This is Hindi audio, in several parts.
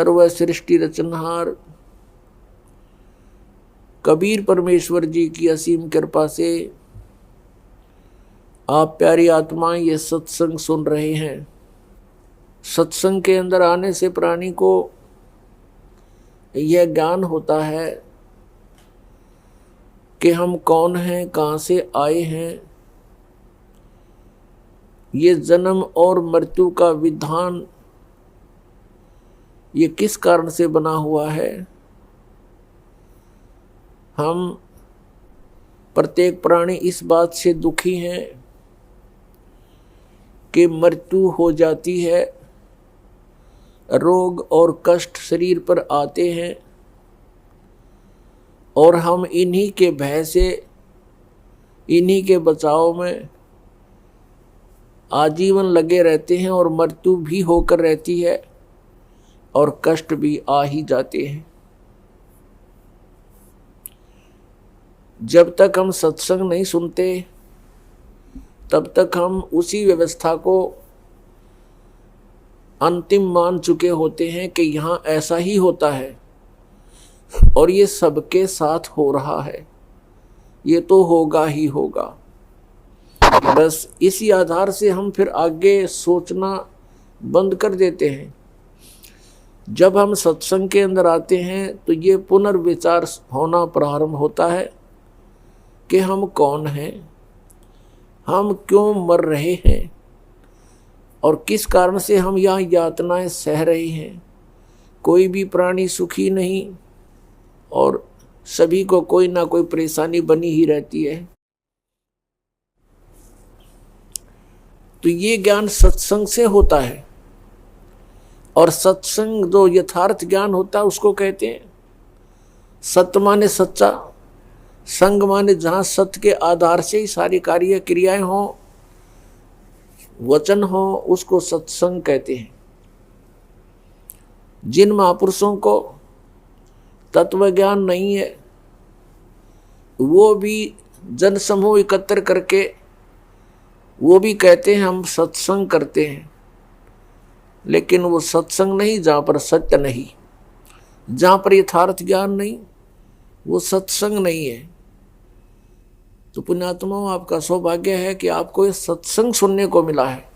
सर्व सृष्टि रचनहार कबीर परमेश्वर जी की असीम कृपा से आप प्यारी आत्माएं ये सत्संग सुन रहे हैं। सत्संग के अंदर आने से प्राणी को यह ज्ञान होता है कि हम कौन हैं, कहाँ से आए हैं, ये जन्म और मृत्यु का विधान ये किस कारण से बना हुआ है। हम प्रत्येक प्राणी इस बात से दुखी हैं कि मृत्यु हो जाती है, रोग और कष्ट शरीर पर आते हैं और हम इन्हीं के भय से, इन्हीं के बचाव में आजीवन लगे रहते हैं और मृत्यु भी होकर रहती है और कष्ट भी आ ही जाते हैं। जब तक हम सत्संग नहीं सुनते तब तक हम उसी व्यवस्था को अंतिम मान चुके होते हैं कि यहाँ ऐसा ही होता है और ये सबके साथ हो रहा है, ये तो होगा ही होगा। बस इसी आधार से हम फिर आगे सोचना बंद कर देते हैं। जब हम सत्संग के अंदर आते हैं तो ये पुनर्विचार होना प्रारंभ होता है कि हम कौन हैं, हम क्यों मर रहे हैं और किस कारण से हम यहाँ यातनाएं सह रहे हैं। कोई भी प्राणी सुखी नहीं और सभी को कोई ना कोई परेशानी बनी ही रहती है। तो ये ज्ञान सत्संग से होता है और सत्संग जो यथार्थ ज्ञान होता है उसको कहते हैं सत्य माने सच्चा, संग माने जहाँ सत्य के आधार से ही सारी कार्य क्रियाएं हों, वचन हो, उसको सत्संग कहते हैं। जिन महापुरुषों को तत्व ज्ञान नहीं है वो भी जन समूह एकत्र करके वो भी कहते हैं हम सत्संग करते हैं, लेकिन वो सत्संग नहीं जहाँ पर सत्य नहीं, जहाँ पर यथार्थ ज्ञान नहीं, वो सत्संग नहीं है। तो पुण्यात्माओं, आपका सौभाग्य है कि आपको ये सत्संग सुनने को मिला है।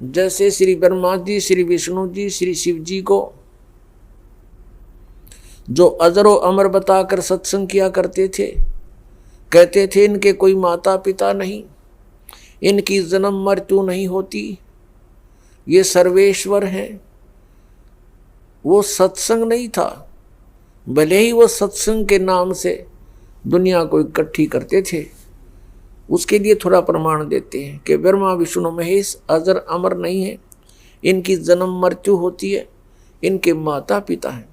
जैसे श्री ब्रह्मा जी, श्री विष्णु जी, श्री शिव जी को जो अजरो अमर बताकर सत्संग किया करते थे, कहते थे इनके कोई माता पिता नहीं, इनकी जन्म मृत्यु नहीं होती, ये सर्वेश्वर हैं। वो सत्संग नहीं था, भले ही वो सत्संग के नाम से दुनिया को इकट्ठी करते थे। उसके लिए थोड़ा प्रमाण देते हैं कि ब्रह्मा विष्णु महेश अजर अमर नहीं है, इनकी जन्म मृत्यु होती है, इनके माता पिता हैं।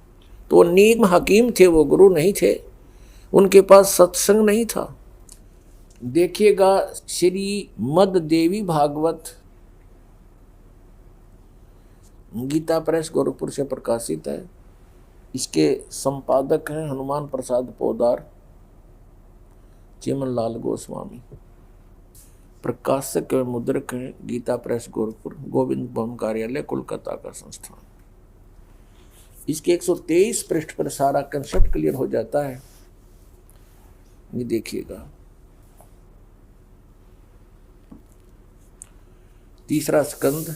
तो नीम हकीम थे, वो गुरु नहीं थे, उनके पास सत्संग नहीं था। देखिएगा श्री मद देवी भागवत गीता प्रेस गोरखपुर से प्रकाशित है। इसके संपादक हैं हनुमान प्रसाद पोदार, चिमन लाल गोस्वामी। प्रकाशक एवं मुद्रक हैं गीता प्रेस गोरखपुर, गोविंद भवन कार्यालय कोलकाता का संस्थान। इसके 123 पृष्ठ पर सारा कंसेप्ट क्लियर हो जाता है। ये देखिएगा, तीसरा स्कंद,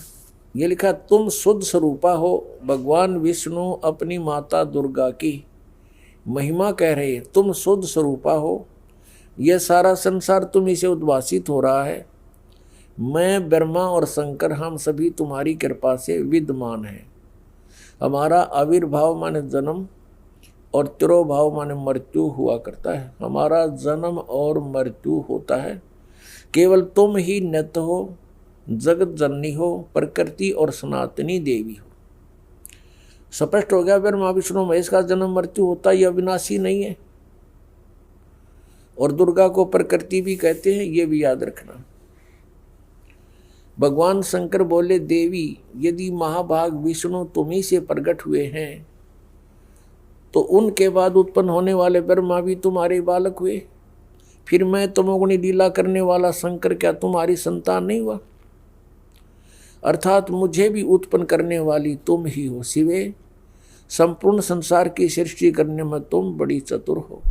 ये लिखा तुम शुद्ध स्वरूपा हो। भगवान विष्णु अपनी माता दुर्गा की महिमा कह रहे हैं, तुम शुद्ध स्वरूपा हो, यह सारा संसार तुम्ही से उद्भासित हो रहा है। मैं ब्रह्मा और शंकर हम सभी तुम्हारी कृपा से विद्यमान हैं। हमारा आविर्भाव माने जन्म और तिरोभाव माने मृत्यु हुआ करता है। हमारा जन्म और मृत्यु होता है, केवल तुम ही नित्य हो, जगत जननी हो, प्रकृति और सनातनी देवी हो। स्पष्ट हो गया, ब्रह्मा विष्णु महेश का जन्म मृत्यु होता है, यह अविनाशी नहीं है। और दुर्गा को प्रकृति भी कहते हैं, ये भी याद रखना। भगवान शंकर बोले, देवी यदि महाभाग विष्णु तुम्ही से प्रकट हुए हैं तो उनके बाद उत्पन्न होने वाले ब्रह्मा भी तुम्हारे बालक हुए, फिर मैं तमोगुणी लीला करने वाला शंकर क्या तुम्हारी संतान नहीं हुआ? अर्थात मुझे भी उत्पन्न करने वाली तुम ही हो शिवे, संपूर्ण संसार की सृष्टि करने में तुम बड़ी चतुर हो।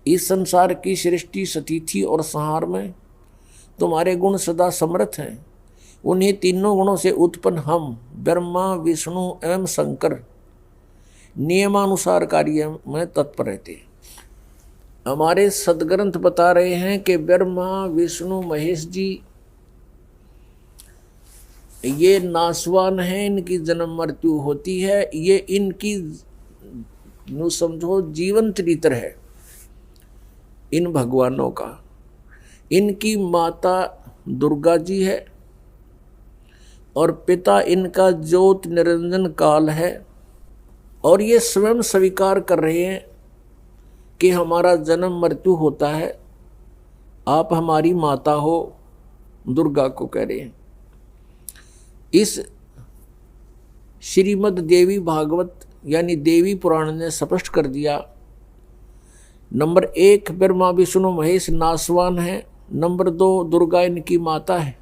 इस संसार की सृष्टि स्थिति और संहार में तुम्हारे गुण सदा समर्थ हैं। उन्हीं तीनों गुणों से उत्पन्न हम ब्रह्मा विष्णु एवं शंकर नियमानुसार कार्य में तत्पर रहते हैं। हमारे सदग्रंथ बता रहे हैं कि ब्रह्मा विष्णु महेश जी ये नासवान हैं, इनकी जन्म मृत्यु होती है, ये इनकी नु समझो जीवन चरित्र है इन भगवानों का। इनकी माता दुर्गा जी है और पिता इनका ज्योत निरंजन काल है। और ये स्वयं स्वीकार कर रहे हैं कि हमारा जन्म मृत्यु होता है, आप हमारी माता हो, दुर्गा को कह रहे हैं। इस श्रीमद् देवी भागवत यानी देवी पुराण ने स्पष्ट कर दिया। नंबर 1 ब्रह्मा विष्णु महेश नासवान है। नंबर 2 दुर्गा इनकी माता है।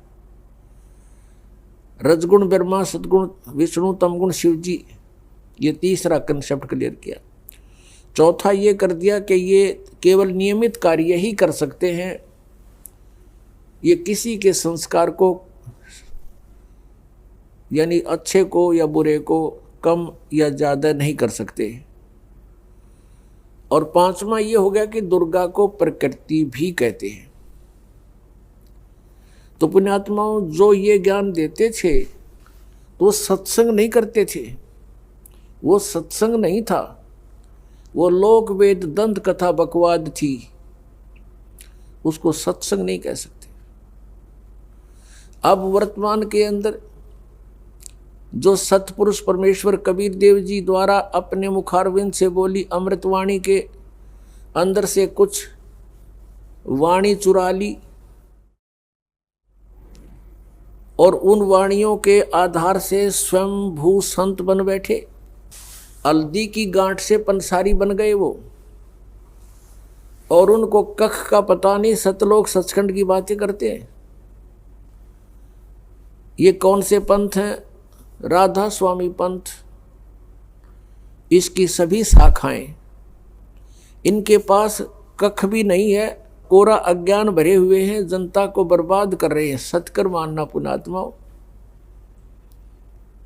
रजगुण ब्रह्मा, सतगुण विष्णु, तमगुण शिव जी। ये तीसरा कंसेप्ट क्लियर किया। चौथा ये कर दिया कि ये केवल नियमित कार्य ही कर सकते हैं, ये किसी के संस्कार को यानी अच्छे को या बुरे को कम या ज़्यादा नहीं कर सकते। और पांचवा ये हो गया कि दुर्गा को प्रकृति भी कहते हैं। तो पुण्यात्माओं जो ये ज्ञान देते थे तो वो सत्संग नहीं करते थे, वो सत्संग नहीं था, वो लोक वेद दंत कथा बकवाद थी, उसको सत्संग नहीं कह सकते। अब वर्तमान के अंदर जो सतपुरुष परमेश्वर कबीर देव जी द्वारा अपने मुखारविंद से बोली अमृतवाणी के अंदर से कुछ वाणी चुरा ली और उन वाणियों के आधार से स्वयं भू संत बन बैठे। हल्दी की गांठ से पंसारी बन गए वो, और उनको कख का पता नहीं, सतलोक सचखंड की बातें करते हैं। ये कौन से पंथ हैं? राधा स्वामी पंथ। इसकी सभी शाखाएं, इनके पास कख भी नहीं है, कोरा अज्ञान भरे हुए हैं, जनता को बर्बाद कर रहे हैं। सत्कर मानना पुण्यात्माओं।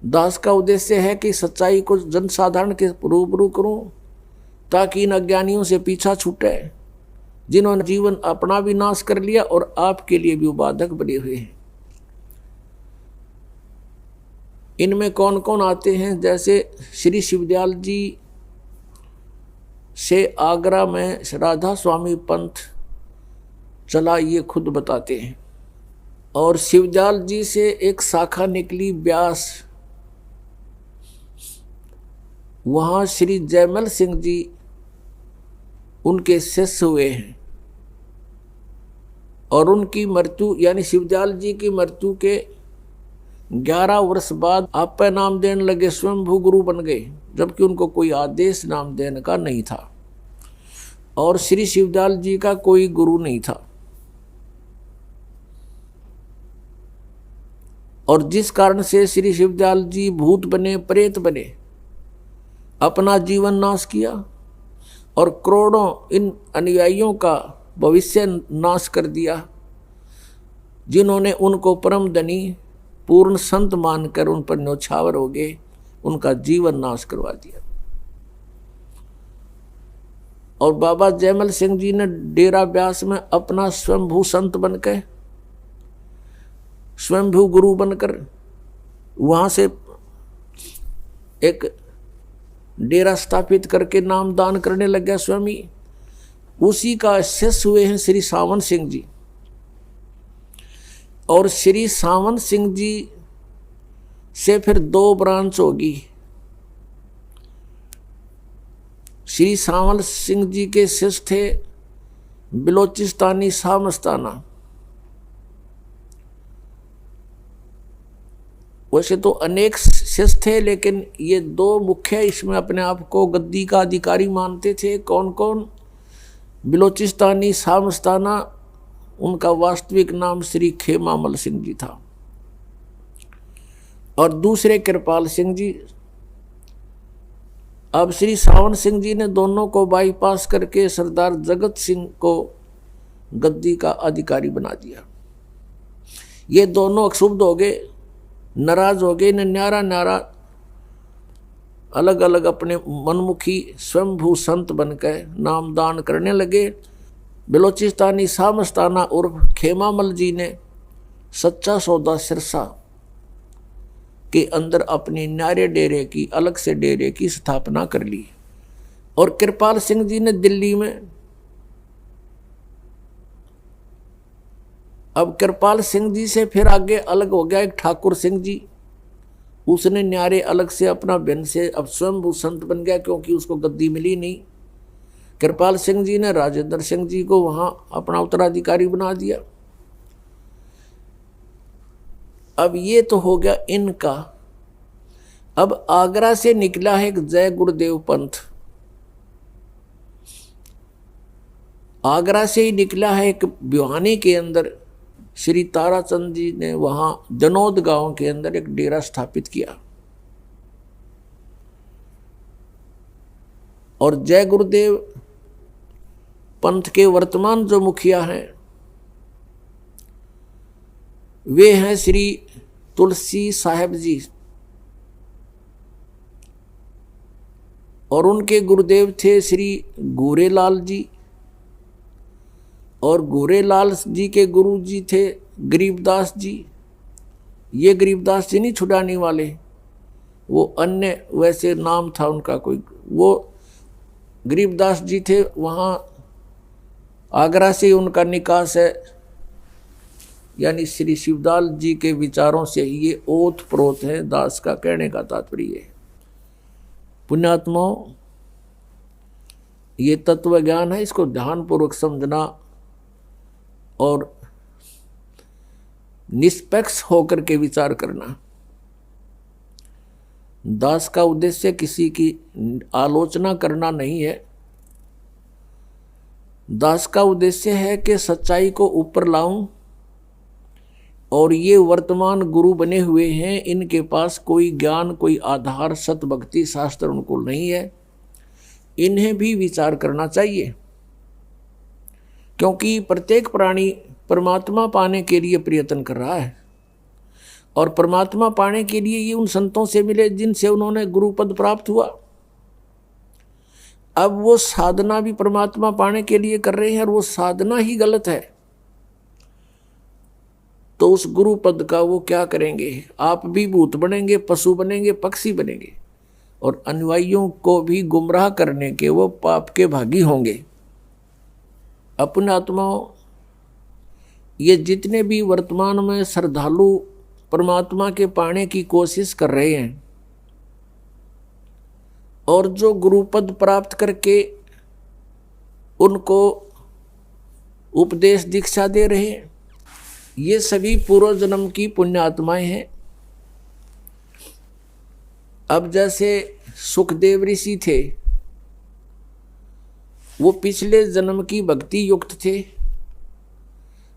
दास का उद्देश्य है कि सच्चाई को जनसाधारण के रूबरू करूं ताकि इन अज्ञानियों से पीछा छूटे जिन्होंने जीवन अपना भी नाश कर लिया और आपके लिए भी उबाधक बने हुए हैं। इनमें कौन कौन आते हैं? जैसे श्री शिवदयाल जी से आगरा में राधा स्वामी पंथ चला, ये खुद बताते हैं। और शिवदयाल जी से एक शाखा निकली व्यास, वहाँ श्री जयमल सिंह जी उनके शिष्य हुए हैं। और उनकी मृत्यु यानी शिवदयाल जी की मृत्यु के 11 वर्ष बाद आप नाम देने लगे, स्वयंभू गुरु बन गए, जबकि उनको कोई आदेश नाम देने का नहीं था और श्री शिवदयाल जी का कोई गुरु नहीं था। और जिस कारण से श्री शिवदयाल जी भूत बने, प्रेत बने, अपना जीवन नाश किया और करोड़ों इन अनुयायियों का भविष्य नाश कर दिया, जिन्होंने उनको परम धनी पूर्ण संत मानकर उन पर न्यौछावर हो गए, उनका जीवन नाश करवा दिया। और बाबा जयमल सिंह जी ने डेरा व्यास में अपना स्वयंभू संत बनकर, स्वयंभू गुरु बनकर वहाँ से एक डेरा स्थापित करके नाम दान करने लग गया स्वामी। उसी का शिष्य हुए हैं श्री सावन सिंह जी। और श्री सावन सिंह जी से फिर 2 ब्रांच होगी। श्री सावन सिंह जी के शिष्य थे बिलोचिस्तानी शाह मस्ताना। वैसे तो अनेक शिष्य थे, लेकिन ये 2 मुख्य इसमें अपने आप को गद्दी का अधिकारी मानते थे। कौन कौन? बिलोचिस्तानी शाह मस्ताना, उनका वास्तविक नाम श्री खेमामल सिंह जी था। और दूसरे कृपाल सिंह जी। अब श्री सावन सिंह जी ने दोनों को बाईपास करके सरदार जगत सिंह को गद्दी का अधिकारी बना दिया। ये दोनों अक्षुब्ध हो गए, नाराज हो गए, न्यारा न्यारा अलग अलग अपने मनमुखी स्वयंभू संत बनकर नामदान करने लगे। बलोचिस्तानी सामस्ताना उर्फ खेमामल जी ने सच्चा सौदा सिरसा के अंदर अपनी न्यारे डेरे की, अलग से डेरे की स्थापना कर ली। और कृपाल सिंह जी ने दिल्ली में, अब कृपाल सिंह जी से फिर आगे अलग हो गया एक ठाकुर सिंह जी। उसने न्यारे अलग से अपना बहन से अब स्वयं संत बन गया, क्योंकि उसको गद्दी मिली नहीं। कृपाल सिंह जी ने राजेंद्र सिंह जी को वहां अपना उत्तराधिकारी बना दिया। अब ये तो हो गया इनका। अब आगरा से निकला है एक जय गुरुदेव पंथ, आगरा से ही निकला है एक भिवानी के अंदर श्री ताराचंद जी ने वहां जनोद गांव के अंदर एक डेरा स्थापित किया। और जय गुरुदेव पंथ के वर्तमान जो मुखिया हैं वे हैं श्री तुलसी साहब जी, और उनके गुरुदेव थे श्री गोरेलाल जी, और गोरेलाल जी के गुरु जी थे गरीबदास जी। ये गरीबदास जी नहीं छुड़ाने वाले, वो अन्य वैसे नाम था उनका कोई, वो गरीबदास जी थे। वहाँ आगरा से उनका निकास है, यानी श्री शिवदाल जी के विचारों से ही ये ओत प्रोत है। दास का कहने का तात्पर्य है, पुण्यात्माओं ये तत्व ज्ञान है, इसको ध्यानपूर्वक समझना और निष्पक्ष होकर के विचार करना। दास का उद्देश्य किसी की आलोचना करना नहीं है। दास का उद्देश्य है कि सच्चाई को ऊपर लाऊं, और ये वर्तमान गुरु बने हुए हैं, इनके पास कोई ज्ञान, कोई आधार, सतभक्ति शास्त्र अनुकूल नहीं है। इन्हें भी विचार करना चाहिए, क्योंकि प्रत्येक प्राणी परमात्मा पाने के लिए प्रयत्न कर रहा है, और परमात्मा पाने के लिए ये उन संतों से मिले जिनसे उन्होंने गुरु पद प्राप्त हुआ। अब वो साधना भी परमात्मा पाने के लिए कर रहे हैं, और वो साधना ही गलत है, तो उस गुरु पद का वो क्या करेंगे? आप भी भूत बनेंगे, पशु बनेंगे, पक्षी बनेंगे, और अनुयायियों को भी गुमराह करने के वो पाप के भागी होंगे। अपने आत्माओं, ये जितने भी वर्तमान में श्रद्धालु परमात्मा के पाने की कोशिश कर रहे हैं, और जो गुरुपद प्राप्त करके उनको उपदेश दीक्षा दे रहे हैं, ये सभी पूर्व जन्म की पुण्यात्माएं हैं। अब जैसे सुखदेव ऋषि थे, वो पिछले जन्म की भक्ति युक्त थे।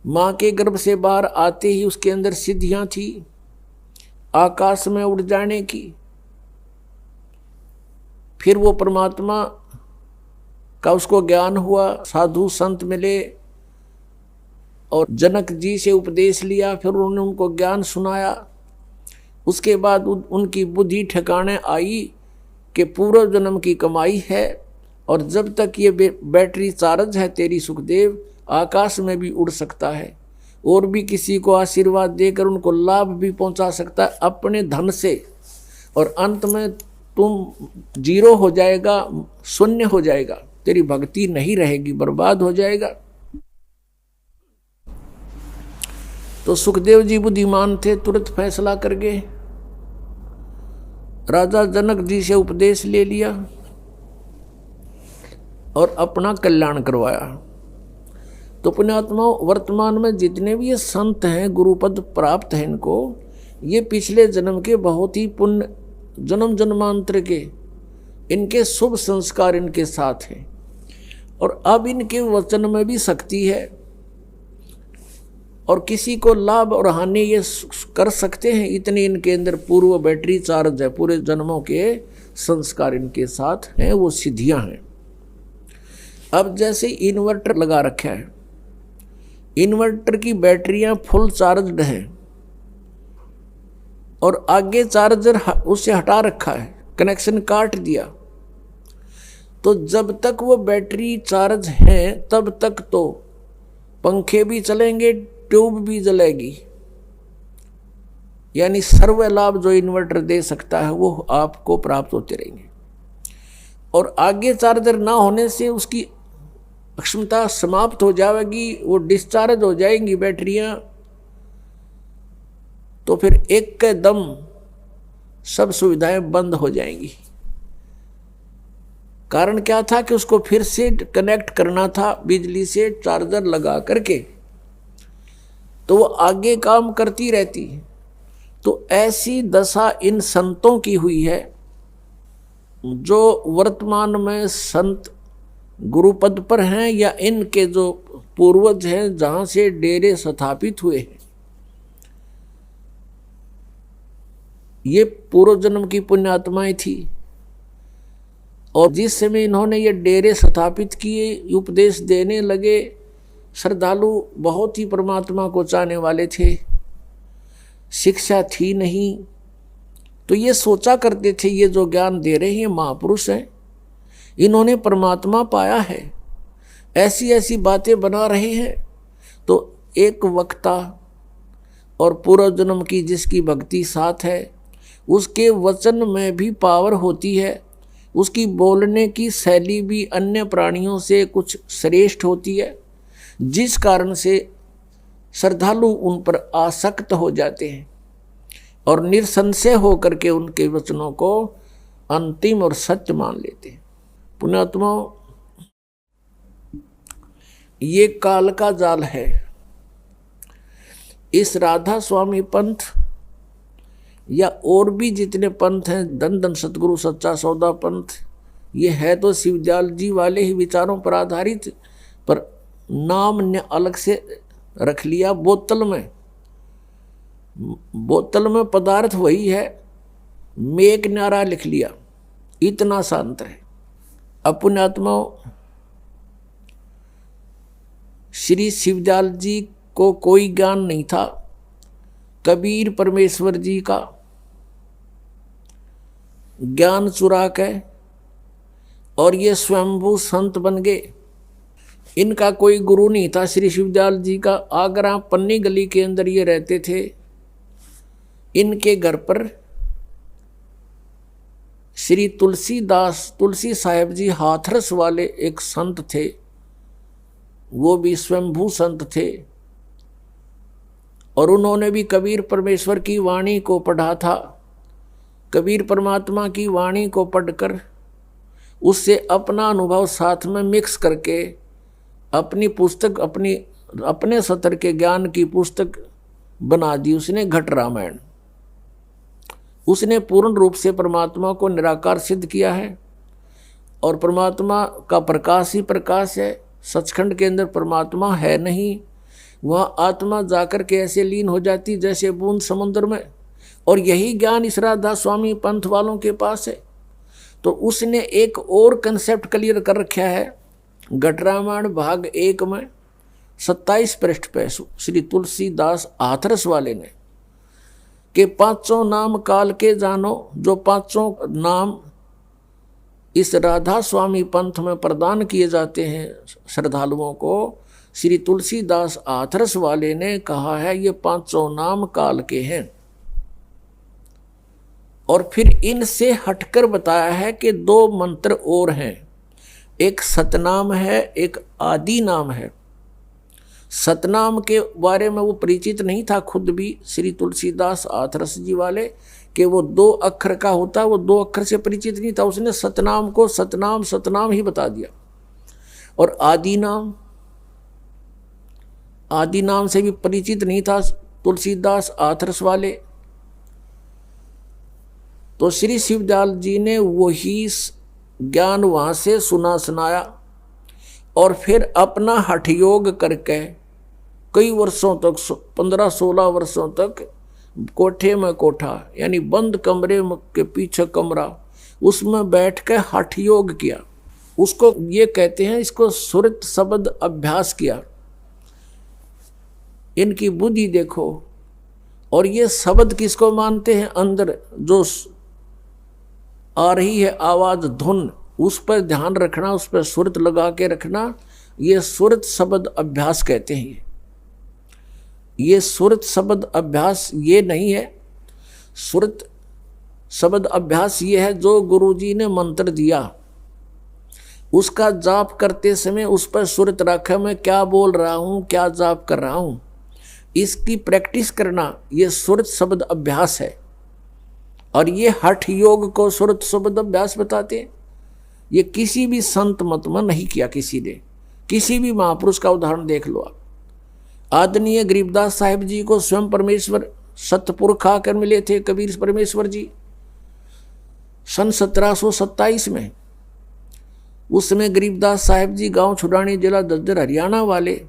माँ के गर्भ से बाहर आते ही उसके अंदर सिद्धियां थी, आकाश में उड़ जाने की। फिर वो परमात्मा का उसको ज्ञान हुआ, साधु संत मिले और जनक जी से उपदेश लिया, फिर उन्होंने उनको ज्ञान सुनाया। उसके बाद उनकी बुद्धि ठिकाने आई कि पूर्व जन्म की कमाई है, और जब तक ये बैटरी चार्ज है तेरी सुखदेव, आकाश में भी उड़ सकता है, और भी किसी को आशीर्वाद देकर उनको लाभ भी पहुंचा सकता है अपने धन से, और अंत में तुम जीरो हो जाएगा, शून्य हो जाएगा, तेरी भक्ति नहीं रहेगी, बर्बाद हो जाएगा। तो सुखदेव जी बुद्धिमान थे, तुरंत फैसला कर गए, राजा जनक जी से उपदेश ले लिया और अपना कल्याण करवाया। तो पुण्यात्माओं, वर्तमान में जितने भी ये संत हैं, गुरुपद प्राप्त हैं इनको, ये पिछले जन्म के बहुत ही पुण्य, जन्म जन्मांतर के इनके शुभ संस्कार इनके साथ हैं, और अब इनके वचन में भी शक्ति है। और किसी को लाभ और हानि ये कर सकते हैं, इतनी इनके अंदर पूर्व बैटरी चार्ज है, पूरे जन्मों के संस्कार इनके साथ हैं, वो सिद्धियां हैं। अब जैसे इन्वर्टर लगा रखा है, इन्वर्टर की बैटरियां फुल चार्जड हैं और आगे चार्जर उससे हटा रखा है, कनेक्शन काट दिया, तो जब तक वो बैटरी चार्ज है तब तक तो पंखे भी चलेंगे, ट्यूब भी जलेगी, यानी सर्व लाभ जो इन्वर्टर दे सकता है वो आपको प्राप्त होते रहेंगे। और आगे चार्जर ना होने से उसकी क्षमता समाप्त हो जाएगी, वो डिस्चार्ज हो जाएंगी बैटरियां, तो फिर एक के दम सब सुविधाएं बंद हो जाएंगी। कारण क्या था कि उसको फिर से कनेक्ट करना था बिजली से चार्जर लगा करके, तो वो आगे काम करती रहती है। तो ऐसी दशा इन संतों की हुई है जो वर्तमान में संत गुरुपद पर हैं या इनके जो पूर्वज हैं जहां से डेरे स्थापित हुए हैं। ये पूर्व जन्म की पुण्यात्माएं थी और जिस समय इन्होंने ये डेरे स्थापित किए, उपदेश देने लगे, श्रद्धालु बहुत ही परमात्मा को चाहने वाले थे, शिक्षा थी नहीं, तो ये सोचा करते थे ये जो ज्ञान दे रहे हैं महापुरुष हैं, इन्होंने परमात्मा पाया है, ऐसी ऐसी बातें बना रहे हैं। तो एक वक्ता और पूर्व जन्म की जिसकी भक्ति साथ है, उसके वचन में भी पावर होती है, उसकी बोलने की शैली भी अन्य प्राणियों से कुछ श्रेष्ठ होती है, जिस कारण से श्रद्धालु उन पर आसक्त हो जाते हैं और निसंशय होकर के उनके वचनों को अंतिम और सत्य मान लेते हैं। पुण्यात्माओं, ये काल का जाल है। इस राधा स्वामी पंथ या और भी जितने पंथ हैं, धन धन सतगुरु सच्चा सौदा पंथ, ये है तो शिवदयाल जी वाले ही विचारों पर आधारित, पर नाम ने अलग से रख लिया। बोतल में पदार्थ वही है, मेघ नारा लिख लिया, इतना सा अंतर है। पुण्यात्माओं, श्री शिवदयाल जी को कोई ज्ञान नहीं था, कबीर परमेश्वर जी का ज्ञान चुरा के और ये स्वयंभू संत बन गए। इनका कोई गुरु नहीं था श्री शिवदयाल जी का। आगरा पन्नी गली के अंदर ये रहते थे। इनके घर पर श्री तुलसी साहेब जी हाथरस वाले एक संत थे, वो भी स्वयंभू संत थे और उन्होंने भी कबीर परमेश्वर की वाणी को पढ़ा था। कबीर परमात्मा की वाणी को पढ़कर उससे अपना अनुभव साथ में मिक्स करके अपनी पुस्तक, अपने सतर के ज्ञान की पुस्तक बना दी उसने, घट रामायण। उसने पूर्ण रूप से परमात्मा को निराकार सिद्ध किया है और परमात्मा का प्रकाश ही प्रकाश है। सचखंड के अंदर परमात्मा है नहीं, वह आत्मा जाकर के ऐसे लीन हो जाती जैसे बूंद समुद्र में। और यही ज्ञान इस राधा स्वामी पंथ वालों के पास है। तो उसने एक और कंसेप्ट क्लियर कर रखा है घट रामायण भाग 1 में 27 पृष्ठ पे श्री तुलसीदास हाथरस वाले ने कि पांचों नाम काल के जानो। जो पांचों नाम इस राधा स्वामी पंथ में प्रदान किए जाते हैं श्रद्धालुओं को, श्री तुलसीदास हाथरस वाले ने कहा है ये पांचों नाम काल के हैं। और फिर इनसे हटकर बताया है कि 2 मंत्र और हैं, एक सतनाम है, एक आदि नाम है। सतनाम के बारे में वो परिचित नहीं था खुद भी श्री तुलसीदास हाथरस जी वाले, कि वो 2 अक्षर का होता, वो 2 अक्षर से परिचित नहीं था। उसने सतनाम को सतनाम ही बता दिया। और आदि नाम से भी परिचित नहीं था तुलसीदास हाथरस वाले। तो श्री शिवदयाल जी ने वही ज्ञान वहाँ से सुनाया और फिर अपना हठ योग करके कई वर्षों तक 15-16 वर्षों तक कोठे में कोठा यानी बंद कमरे के पीछे कमरा, उसमें बैठ के हठ योग किया। उसको ये कहते हैं, इसको सुरत शब्द अभ्यास किया। इनकी बुद्धि देखो। और ये शब्द किसको मानते हैं? अंदर जो आ रही है आवाज, धुन, उस पर ध्यान रखना, उस पर सुरत लगा के रखना, ये सुरत शब्द अभ्यास कहते हैं। ये सुरत शब्द अभ्यास ये नहीं है। सुरत शब्द अभ्यास ये है जो गुरुजी ने मंत्र दिया, उसका जाप करते समय उस पर सुरत रखा, मैं क्या बोल रहा हूँ, क्या जाप कर रहा हूँ, इसकी प्रैक्टिस करना, ये सुरत शब्द अभ्यास है। और ये हठ योग को सुरत शब्द अभ्यास बताते हैं। ये किसी भी संत मत में नहीं किया किसी ने। किसी भी महापुरुष का उदाहरण देख लो आप। आदरणीय गरीबदास साहिब जी को स्वयं परमेश्वर सतपुरख आकर मिले थे, कबीर परमेश्वर जी, सन 1727 में। उस समय गरीबदास साहिब जी गांव छुड़ानी, जिला दद्दर, हरियाणा वाले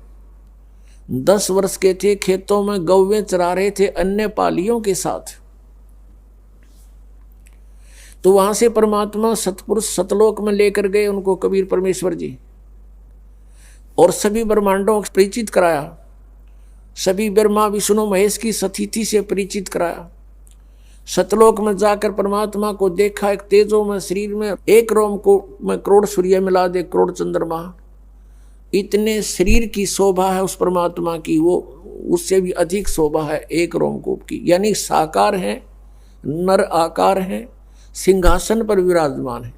10 वर्ष के थे। खेतों में गौवें चरा रहे थे अन्य पालियों के साथ। तो वहां से परमात्मा सतपुरुष सतलोक में लेकर गए उनको कबीर परमेश्वर जी, और सभी ब्रह्मांडों को परिचित कराया, सभी ब्रह्मा विष्णु महेश की सतिथि से परिचित कराया। सतलोक में जाकर परमात्मा को देखा, एक तेजो में शरीर में, एक रोम को में करोड़ सूर्य मिला दे, करोड़ चंद्रमा, इतने शरीर की शोभा है उस परमात्मा की, वो उससे भी अधिक शोभा है एक रोमकूप की। यानी साकार है, नर आकार है, सिंहासन पर विराजमान है।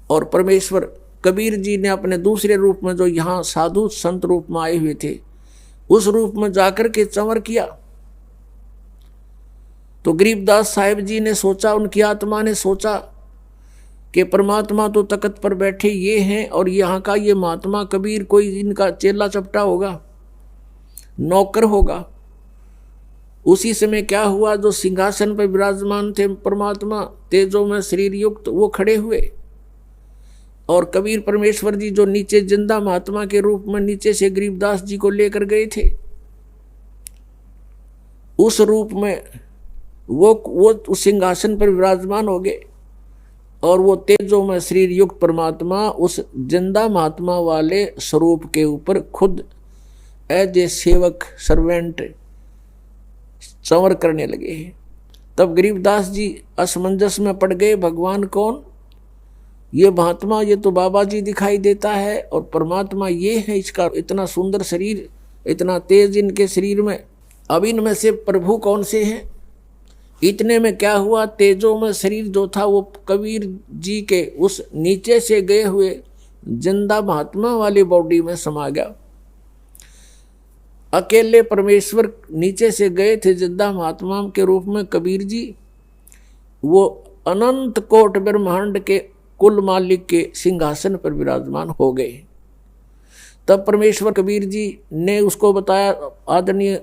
और परमेश्वर कबीर जी ने अपने दूसरे रूप में, जो यहाँ साधु संत रूप में आए हुए थे, उस रूप में जाकर के चंवर किया। तो गरीबदास साहिब जी ने सोचा, उनकी आत्मा ने सोचा कि परमात्मा तो तख्त पर बैठे ये हैं, और यहाँ का ये महात्मा कबीर कोई इनका चेला चपटा होगा, नौकर होगा। उसी समय क्या हुआ, जो सिंहासन पर विराजमान थे परमात्मा तेजों में शरीर युक्त, वो खड़े हुए, और कबीर परमेश्वर जी जो नीचे जिंदा महात्मा के रूप में नीचे से गरीबदास जी को लेकर गए थे, उस रूप में वो उस सिंहासन पर विराजमान हो गए। और वो तेजों में शरीर युक्त परमात्मा उस जिंदा महात्मा वाले स्वरूप के ऊपर खुद एज ए सेवक, सर्वेंट चंवर करने लगे। तब गरीबदास जी असमंजस में पड़ गए, भगवान कौन? ये महात्मा, ये तो बाबा जी दिखाई देता है, और परमात्मा ये है, इसका इतना सुंदर शरीर, इतना तेज इनके शरीर में, अब इनमें से प्रभु कौन से हैं? इतने में क्या हुआ, तेजों में शरीर जो था वो कबीर जी के उस नीचे से गए हुए जिंदा महात्मा वाली बॉडी में समा गया। अकेले परमेश्वर नीचे से गए थे जिंदा महात्मा के रूप में कबीर जी, वो अनंत कोट ब्रह्मांड के कुल मालिक के सिंहासन पर विराजमान हो गए। तब परमेश्वर कबीर जी ने उसको बताया, आदरणीय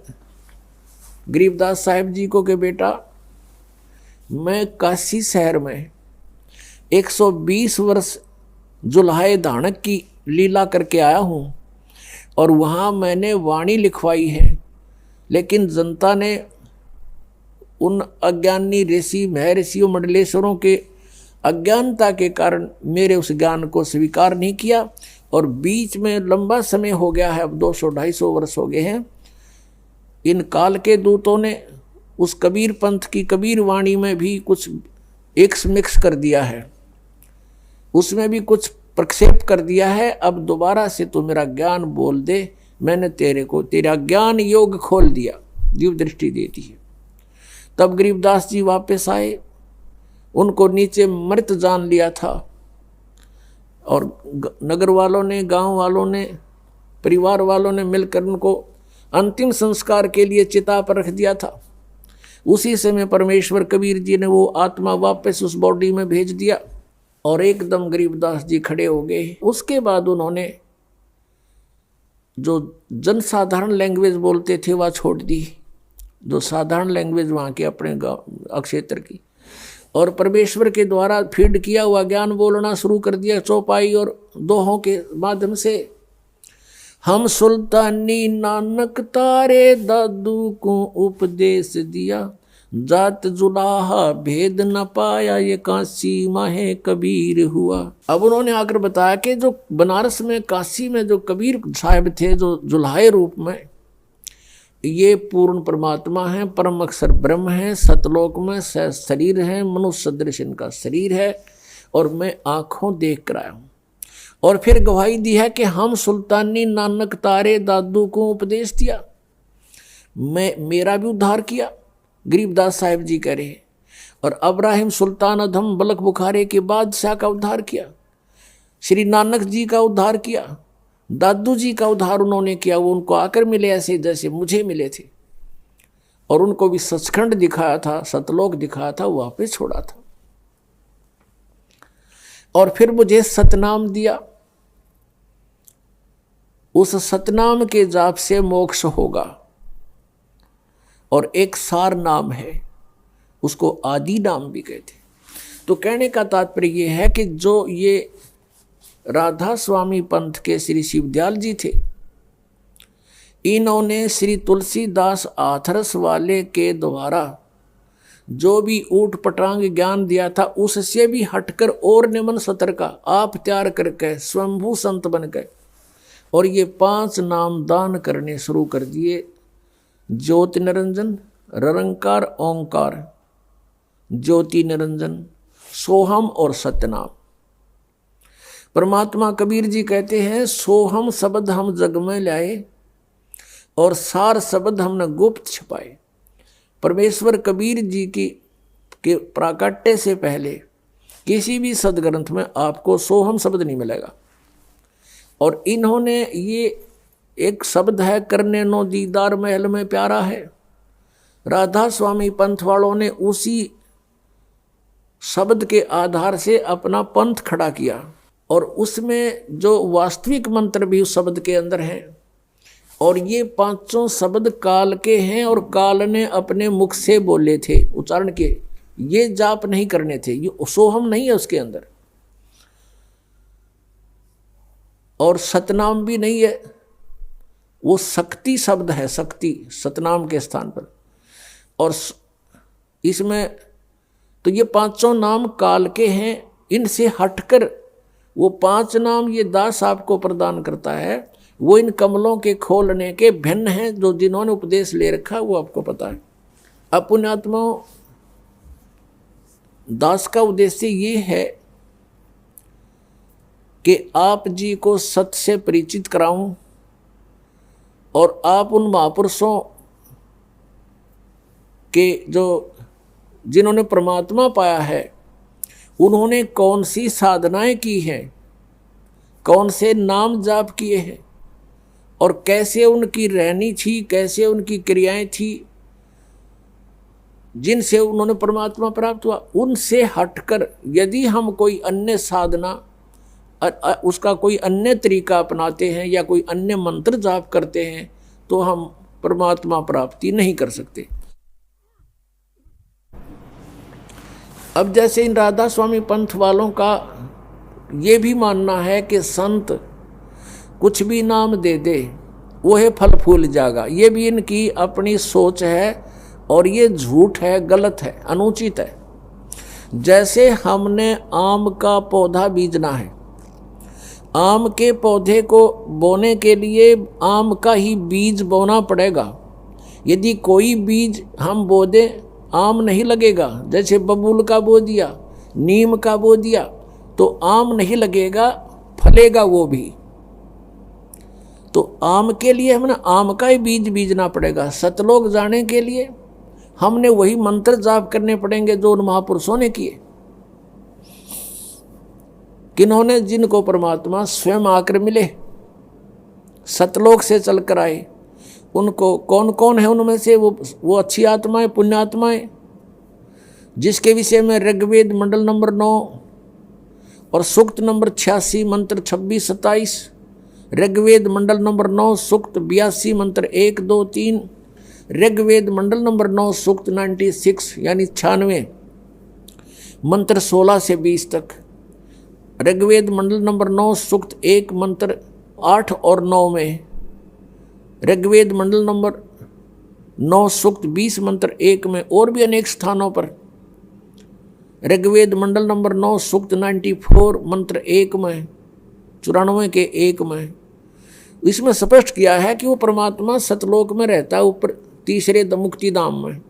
गरीबदास साहिब जी को, कि बेटा मैं काशी शहर में 120 वर्ष जुल्हाए धानक की लीला करके आया हूँ, और वहाँ मैंने वाणी लिखवाई है, लेकिन जनता ने उन अज्ञानी ऋषि महर्षियों मंडलेश्वरों के अज्ञानता के कारण मेरे उस ज्ञान को स्वीकार नहीं किया, और बीच में लंबा समय हो गया है, अब 200-250 वर्ष हो गए हैं, इन काल के दूतों ने उस कबीर पंथ की कबीर वाणी में भी कुछ एक्स मिक्स कर दिया है, उसमें भी कुछ प्रक्षेप कर दिया है। अब दोबारा से तो मेरा ज्ञान बोल दे, मैंने तेरे को तेरा ज्ञान योग खोल दिया, दिव्य दृष्टि दे दी है। तब गरीबदास जी वापस आए, उनको नीचे मृत जान लिया था, और नगर वालों ने, गांव वालों ने, परिवार वालों ने मिलकर उनको अंतिम संस्कार के लिए चिता पर रख दिया था। उसी समय परमेश्वर कबीर जी ने वो आत्मा वापस उस बॉडी में भेज दिया, और एकदम गरीबदास जी खड़े हो गए। उसके बाद उन्होंने जो जनसाधारण लैंग्वेज बोलते थे वह छोड़ दी, जो साधारण लैंग्वेज वहाँ के अपने गाँव क्षेत्र की, और परमेश्वर के द्वारा फीड किया हुआ ज्ञान बोलना शुरू कर दिया, चौपाई और दोहों के माध्यम से। हम सुल्तानी नानक तारे दादू को उपदेश दिया, जात जुलाहा भेद न पाया ये काशी माहे कबीर हुआ। अब उन्होंने आकर बताया कि जो बनारस में काशी में जो कबीर साहब थे, जो जुलाहे रूप में, ये पूर्ण परमात्मा है, परम अक्षर ब्रह्म है, सतलोक में शरीर है, मनुष्य सदृश इनका शरीर है, और मैं आंखों देख कर आया हूँ। और फिर गवाही दी है कि हम सुल्तानी नानक तारे दादू को उपदेश दिया, मेरा भी उद्धार किया, गरीबदास साहिब जी कह रहे। और अब्राहिम सुल्तान अधम बलख बुखारे के बादशाह का उद्धार किया, श्री नानक जी का उद्धार किया, दादू जी का उद्धार उन्होंने किया। वो उनको आकर मिले ऐसे जैसे मुझे मिले थे, और उनको भी सचखंड दिखाया था, सतलोक दिखाया था, वापस छोड़ा था। और फिर मुझे सतनाम दिया, उस सतनाम के जाप से मोक्ष होगा। और एक सार नाम है, उसको आदि नाम भी कहते। तो कहने का तात्पर्य ये है कि जो ये राधा स्वामी पंथ के श्री शिवदयाल जी थे, इन्होंने श्री तुलसीदास हाथरस वाले के द्वारा जो भी ऊट पटांग ज्ञान दिया था, उससे भी हटकर और निमन सतर का आप तैयार करके स्वयंभू संत बन गए, और ये 5 नाम दान करने शुरू कर दिए। ज्योति निरंजन, ररंकार, ओंकार, ज्योति निरंजन, सोहम और सत्यनाम। परमात्मा कबीर जी कहते हैं, सोहम शब्द हम जग में लाए और सार शब्द हमने गुप्त छिपाए। परमेश्वर कबीर जी के प्राकट्य से पहले किसी भी सदग्रंथ में आपको सोहम शब्द नहीं मिलेगा। और इन्होंने ये एक शब्द है, करने नो दीदार महल में प्यारा है, राधा स्वामी पंथ वालों ने उसी शब्द के आधार से अपना पंथ खड़ा किया, और उसमें जो वास्तविक मंत्र भी उस शब्द के अंदर हैं। और ये 5 शब्द काल के हैं, और काल ने अपने मुख से बोले थे, उच्चारण के, ये जाप नहीं करने थे, ये सोहम नहीं है उसके अंदर, और सतनाम भी नहीं है, वो शक्ति शब्द है, शक्ति सतनाम के स्थान पर। और इसमें तो ये 5 नाम काल के हैं, इनसे हटकर वो 5 नाम ये दास आपको प्रदान करता है, वो इन कमलों के खोलने के भिन्न हैं, जो जिन्होंने उपदेश ले रखा वो आपको पता है। अब पुण्यात्माओं, दास का उद्देश्य ये है कि आप जी को सत्य से परिचित कराऊं, और आप उन महापुरुषों के जो जिन्होंने परमात्मा पाया है, उन्होंने कौन सी साधनाएं की हैं, कौन से नाम जाप किए हैं, और कैसे उनकी रहनी थी, कैसे उनकी क्रियाएं थी, जिनसे उन्होंने परमात्मा प्राप्त हुआ। उनसे हटकर यदि हम कोई अन्य साधना, उसका कोई अन्य तरीका अपनाते हैं या कोई अन्य मंत्र जाप करते हैं, तो हम परमात्मा प्राप्ति नहीं कर सकते। अब जैसे इन राधा स्वामी पंथ वालों का ये भी मानना है कि संत कुछ भी नाम दे दे वो है फल फूल जाएगा, ये भी इनकी अपनी सोच है, और ये झूठ है, गलत है, अनुचित है। जैसे हमने आम का पौधा बीजना है, आम के पौधे को बोने के लिए आम का ही बीज बोना पड़ेगा। यदि कोई बीज हम बो दें, आम नहीं लगेगा। जैसे बबूल का बो दिया, नीम का बो दिया, तो आम नहीं लगेगा, फलेगा वो भी। तो आम के लिए हमने आम का ही बीज बीजना पड़ेगा। सतलोक जाने के लिए हमने वही मंत्र जाप करने पड़ेंगे जो उन महापुरुषों ने किए, किन्होंने, जिनको परमात्मा स्वयं आकर मिले, सतलोक से चलकर आए। उनको कौन कौन है उनमें से वो अच्छी आत्माएं, पुण्य आत्माएं, जिसके विषय में ऋग्वेद मंडल नंबर 9 और सूक्त नंबर 86 मंत्र 26-27, ऋग्वेद मंडल नंबर 9 सूक्त 82 मंत्र 1, 2, 3, ऋग्वेद मंडल नंबर 9 सूक्त 96 यानी 96 मंत्र 16 से 20 तक, ऋग्वेद मंडल नंबर 9 सूक्त 1 मंत्र 8 और 9 में ऋग्वेद मंडल नंबर 9 सूक्त 20 मंत्र 1 में और भी अनेक स्थानों पर, ऋग्वेद मंडल नंबर 9 सूक्त 94 मंत्र 1 में, 94 के 1 में इसमें स्पष्ट किया है कि वो परमात्मा सतलोक में रहता है, ऊपर तीसरे मुक्ति धाम में,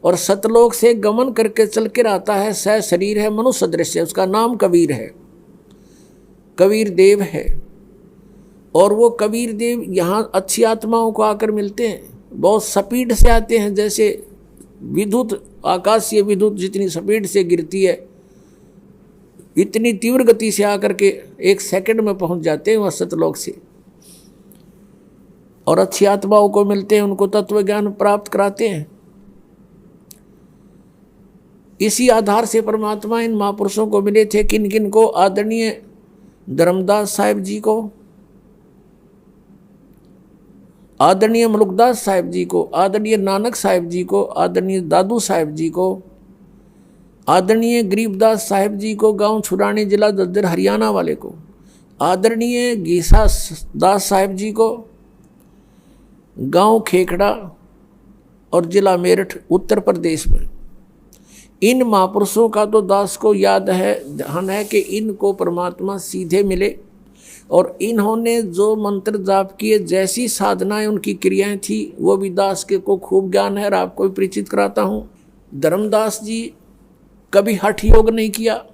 और सतलोक से गमन करके चल कर आता है। स शरीर है मनुष्य दृश्य, उसका नाम कबीर है, कबीर देव है। और वो कबीर देव यहाँ अच्छी आत्माओं को आकर मिलते हैं, बहुत स्पीड से आते हैं, जैसे विद्युत, आकाशीय विद्युत जितनी स्पीड से गिरती है इतनी तीव्र गति से आकर के 1 सेकंड में पहुंच जाते हैं वह सतलोक से, और अच्छी आत्माओं को मिलते हैं, उनको तत्व ज्ञान प्राप्त कराते हैं। इसी आधार से परमात्मा इन महापुरुषों को मिले थे। किन किन को? आदरणीय धर्मदास साहिब जी को, आदरणीय मलुकदास साहिब जी को, आदरणीय नानक साहिब जी को, आदरणीय दादू साहिब जी को, आदरणीय गरीबदास साहिब जी को, गांव छुरानी जिला दद्दर हरियाणा वाले को, आदरणीय गीसा दास साहिब जी को, गांव खेखड़ा और जिला मेरठ उत्तर प्रदेश में। इन महापुरुषों का तो दास को याद है, ध्यान है कि इनको परमात्मा सीधे मिले, और इन्होंने जो मंत्र जाप किए, जैसी साधनाएं उनकी क्रियाएं थी, वो भी दास के को खूब ज्ञान है और आपको भी परिचित कराता हूँ। धर्मदास जी कभी हठ योग नहीं किया,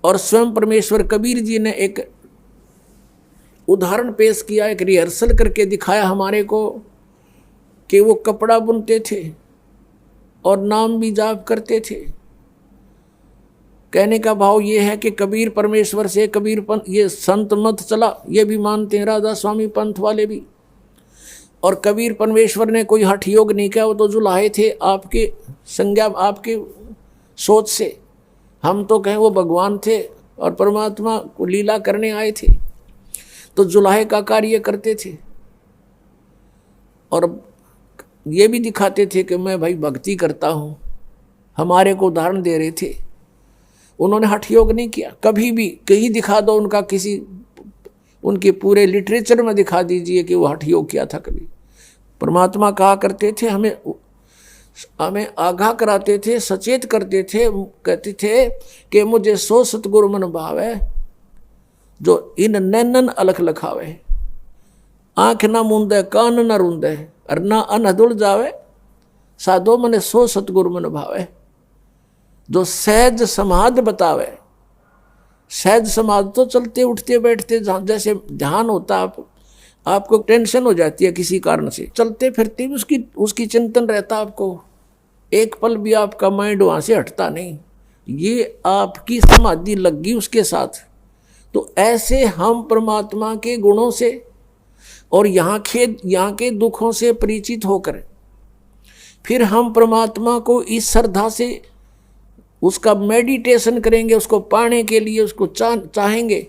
और स्वयं परमेश्वर कबीर जी ने एक उदाहरण पेश किया, एक रिहर्सल करके दिखाया हमारे को कि वो कपड़ा बुनते थे और नाम भी जाप करते थे। कहने का भाव ये है कि कबीर परमेश्वर से, कबीर पंथ ये संत मत चला, ये भी मानते हैं राधा स्वामी पंथ वाले भी। और कबीर परमेश्वर ने कोई हठ योग नहीं किया, वो तो जुलाहे थे आपके संज्ञा, आपके सोच से। हम तो कहें वो भगवान थे और परमात्मा को लीला करने आए थे, तो जुलाहे का कार्य करते थे, और ये भी दिखाते थे कि मैं भाई भक्ति करता हूँ। हमारे को उदाहरण दे रहे थे। उन्होंने हठ योग नहीं किया कभी भी। कहीं दिखा दो उनका, किसी उनके पूरे लिटरेचर में दिखा दीजिए कि वो हठ योग किया था कभी। परमात्मा कहा करते थे, हमें आगाह कराते थे, सचेत करते थे, कहते थे कि मुझे सो सतगुरु मन भावे, जो इन नैनन अलख लखावे, आँख ना मूंदे कान ना रूंदे, और ना अनहदुड़ जावे, साधो मने सो सतगुरु मन भावे, जो सहज समाध बतावे। सहज समाध तो चलते उठते बैठते जैसे ध्यान होता, आपको टेंशन हो जाती है किसी कारण से, चलते फिरते भी उसकी चिंतन रहता आपको, एक पल भी आपका माइंड वहाँ से हटता नहीं, ये आपकी समाधि लग गई उसके साथ। तो ऐसे हम परमात्मा के गुणों से और यहाँ के दुखों से परिचित होकर फिर हम परमात्मा को इस श्रद्धा से उसका मेडिटेशन करेंगे, उसको पाने के लिए उसको चाहेंगे।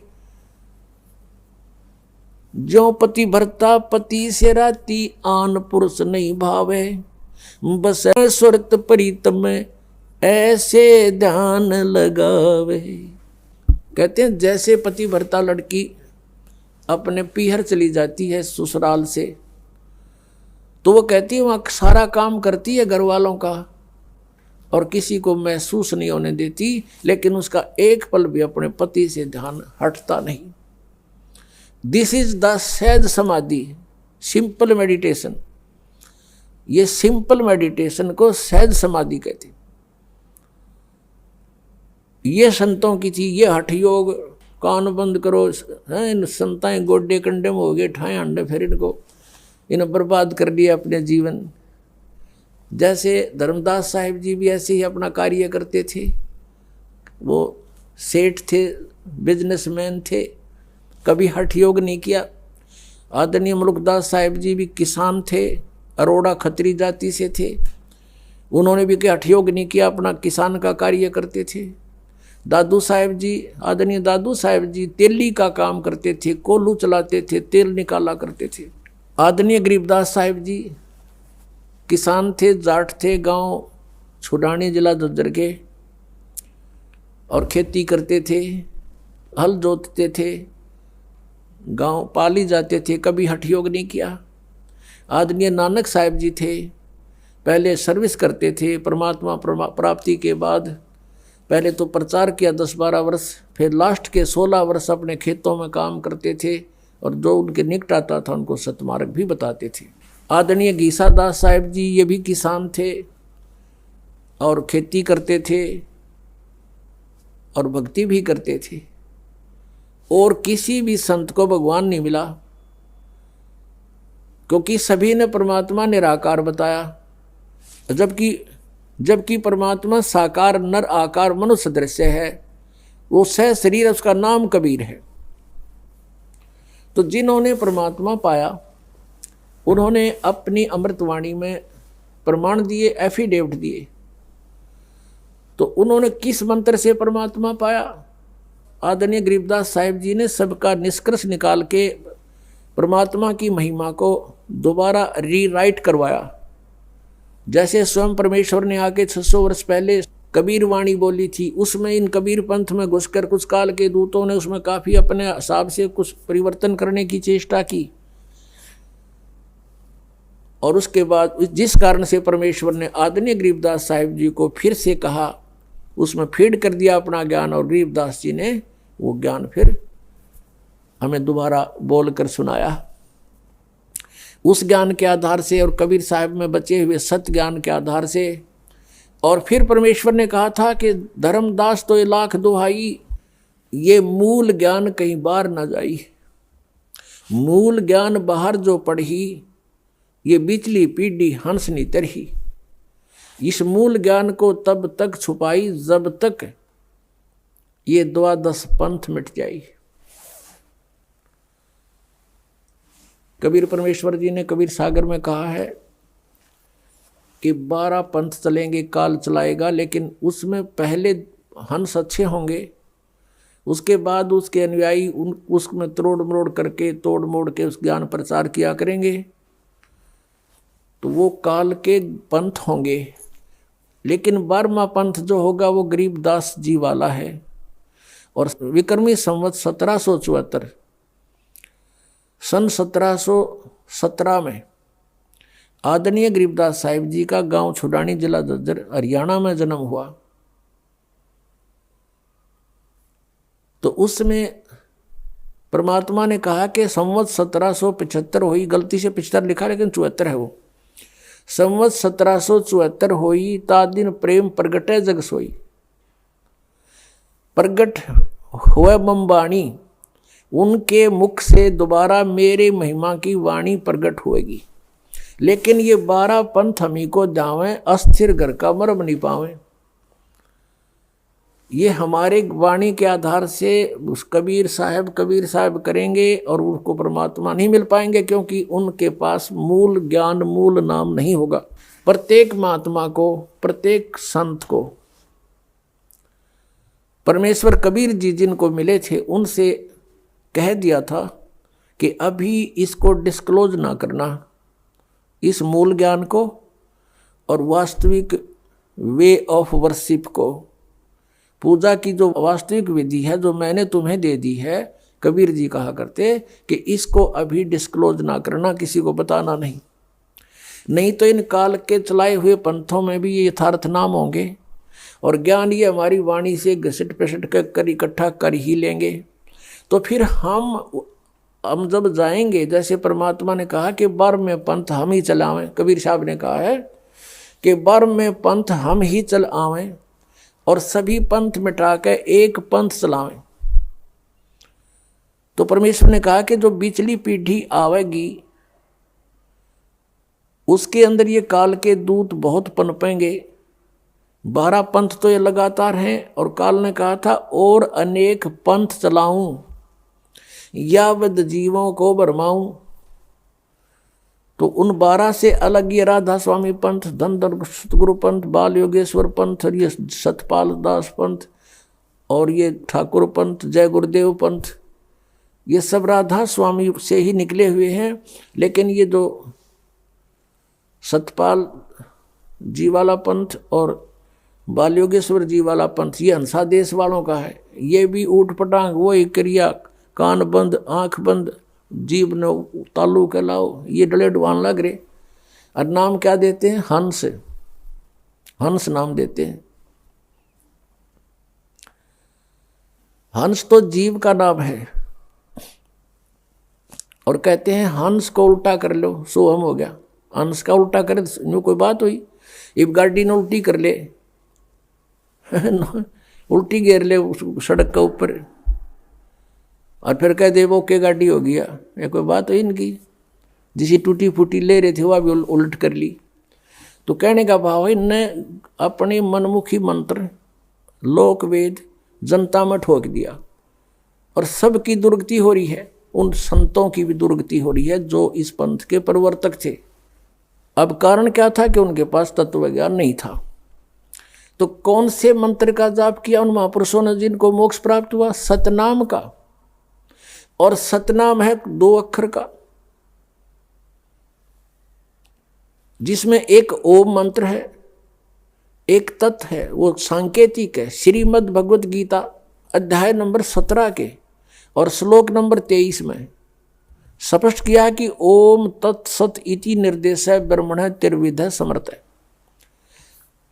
जो पति भरता पति से राती, आन पुरुष नहीं भावे, बस सुरत प्रीतम में ऐसे ध्यान लगावे। कहते हैं जैसे पति भरता लड़की अपने पीहर चली जाती है ससुराल से, तो वो कहती है वहाँ सारा काम करती है घर वालों का और किसी को महसूस नहीं होने देती, लेकिन उसका एक पल भी अपने पति से ध्यान हटता नहीं। दिस इज द सहज समाधि, सिंपल मेडिटेशन। ये सिंपल मेडिटेशन को सहज समाधि कहते। ये संतों की थी। ये हठ योग, कान बंद करो, इन संताएं गोड्डे कंडे में हो गए, ठाए अंडे, फिर इन्हें बर्बाद कर दिया अपने जीवन। जैसे धर्मदास साहिब जी भी ऐसे ही अपना कार्य करते थे। वो सेठ थे, बिजनेसमैन थे, कभी हठ योग नहीं किया। आदरणीय मलुकदास साहिब जी भी किसान थे, अरोड़ा खत्री जाति से थे, उन्होंने भी हठ योग नहीं किया, अपना किसान का कार्य करते थे। दादू साहिब जी, आदरणीय दादू साहिब जी तेली का काम करते थे, कोल्हू चलाते थे, तेल निकाला करते थे। आदरणीय गरीबदास साहिब जी किसान थे, जाट थे, गांव छुडानी जिला दद्दर के, और खेती करते थे, हल जोतते थे, गांव पाली जाते थे, कभी हठ योग नहीं किया। आदरणीय नानक साहिब जी थे, पहले सर्विस करते थे, परमात्मा प्राप्ति के बाद पहले तो प्रचार किया 10-12 वर्ष, फिर लास्ट के 16 वर्ष अपने खेतों में काम करते थे और जो उनके निकट आता था उनको सतमार्ग भी बताते थे। आदरणीय गीसा दास साहिब जी ये भी किसान थे और खेती करते थे और भक्ति भी करते थे, और किसी भी संत को भगवान नहीं मिला, क्योंकि सभी ने परमात्मा निराकार बताया, जबकि परमात्मा साकार नर आकार मनुष्य दृश्य है, वो सह शरीर, उसका नाम कबीर है। तो जिन्होंने परमात्मा पाया उन्होंने अपनी अमृतवाणी में प्रमाण दिए, एफिडेविट दिए। तो उन्होंने किस मंत्र से परमात्मा पाया? आदरणीय गरीबदास साहिब जी ने सबका निष्कर्ष निकाल के परमात्मा की महिमा को दोबारा रीराइट करवाया। जैसे स्वयं परमेश्वर ने आके 600 वर्ष पहले कबीर वाणी बोली थी, उसमें इन कबीर पंथ में घुसकर कुछ काल के दूतों ने उसमें काफ़ी अपने हिसाब से कुछ परिवर्तन करने की चेष्टा की, और उसके बाद जिस कारण से परमेश्वर ने आदरणीय गरीबदास साहिब जी को फिर से कहा, उसमें फीड कर दिया अपना ज्ञान, और गरीबदास जी ने वो ज्ञान फिर हमें दोबारा बोलकर सुनाया। उस ज्ञान के आधार से और कबीर साहब में बचे हुए सत्य ज्ञान के आधार से, और फिर परमेश्वर ने कहा था कि धर्मदास तो 1,00,000 दुहाई, ये मूल ज्ञान कहीं बाहर न जाई, मूल ज्ञान बाहर जो पढ़ी, ये बिचली पीढ़ी हंस नहीं तरही। इस मूल ज्ञान को तब तक छुपाई जब तक ये 12 पंथ मिट जाई। कबीर परमेश्वर जी ने कबीर सागर में कहा है कि 12 पंथ चलेंगे, काल चलाएगा, लेकिन उसमें पहले हंस अच्छे होंगे, उसके बाद उसके अनुयायी उसमें तोड़ मोड़ के उस ज्ञान प्रचार किया करेंगे, तो वो काल के पंथ होंगे। लेकिन 12वां पंथ जो होगा वो गरीबदास जी वाला है। और विक्रमी संवत 1774 सन 1717 में आदरणीय गरीबदास साहिब जी का गांव छुडानी, जिला झज्जर, हरियाणा में जन्म हुआ। तो उसमें परमात्मा ने कहा कि संवत 1775 हुई, गलती से 75 लिखा लेकिन 74 है वो। संवत 1774 होई, ता दिन प्रेम प्रगटे जग सोई। प्रगट हुए बम्बाणी, उनके मुख से दोबारा मेरे महिमा की वाणी प्रगट होएगी। लेकिन ये 12 पंथ हमी को जावें, अस्थिर घर का मरम नहीं पावें। ये हमारे वाणी के आधार से उस कबीर साहब करेंगे और उनको परमात्मा नहीं मिल पाएंगे, क्योंकि उनके पास मूल ज्ञान, मूल नाम नहीं होगा। प्रत्येक महात्मा को, प्रत्येक संत को परमेश्वर कबीर जी जिनको मिले थे उनसे कह दिया था कि अभी इसको डिस्क्लोज ना करना, इस मूल ज्ञान को और वास्तविक वे ऑफ वर्शिप को, पूजा की जो वास्तविक विधि है जो मैंने तुम्हें दे दी है, कबीर जी कहा करते कि इसको अभी डिस्क्लोज ना करना, किसी को बताना नहीं तो इन काल के चलाए हुए पंथों में भी ये यथार्थ नाम होंगे और ज्ञान ये हमारी वाणी से घसट पिसट कर इकट्ठा कर ही लेंगे। तो फिर हम जब जाएंगे, जैसे परमात्मा ने कहा कि 12वें पंथ हम ही चलावें, कबीर साहब ने कहा है कि 12वें पंथ हम ही चल आवें और सभी पंथ मिटा के एक पंथ चलावें। तो परमेश्वर ने कहा कि जो बिचली पीढ़ी आवेगी उसके अंदर ये काल के दूत बहुत पनपेंगे। 12 पंथ तो ये लगातार हैं और काल ने कहा था और अनेक पंथ चलाऊं, यावद जीवों को भरमाऊं। तो उन 12 से अलग ये राधा स्वामी पंथ, धनधर सतगुरु पंथ, बाल योगेश्वर पंथ, और ये सतपाल दास पंथ और ये ठाकुर पंथ, जय गुरुदेव पंथ, ये सब राधा स्वामी से ही निकले हुए हैं। लेकिन ये जो सतपाल जी वाला पंथ और बाल योगेश्वर जी वाला पंथ ये हंसा देश वालों का है। ये भी ऊट पटांग, वही क्रिया, कान बंद, आंख बंद, जीव ने तालू के लाओ, ये डले डुबान लग रहे। और नाम क्या देते हैं? हंस, हंस नाम देते हैं। हंस तो जीव का नाम है, और कहते हैं हंस को उल्टा कर लो सो हम हो गया। हंस का उल्टा करे यूँ कोई बात हुई? इब गाड़ी ने उल्टी कर ले उल्टी घेर ले सड़क के ऊपर, और फिर कह दे वो के गाड़ी हो गया, ये कोई बात हुई इनकी? जिसी टूटी फूटी ले रहे थे वह भी उल्ट कर ली। तो कहने का भाव है इनने अपनी मनमुखी मंत्र लोक वेद जनता में ठोक दिया, और सबकी दुर्गति हो रही है। उन संतों की भी दुर्गति हो रही है जो इस पंथ के प्रवर्तक थे। अब कारण क्या था? कि उनके पास तत्व ज्ञान नहीं था। तो कौन से मंत्र का जाप किया उन महापुरुषों ने जिनको मोक्ष प्राप्त हुआ? सतनाम का। और सतनाम है 2 अक्षर का, जिसमें एक ओम मंत्र है, एक तत् है, वो सांकेतिक है। श्रीमद् भगवत गीता अध्याय नंबर 17 के और श्लोक नंबर 23 में स्पष्ट किया कि ओम तत्सत इति निर्देश ब्रह्मण त्रिविध समर्थ है।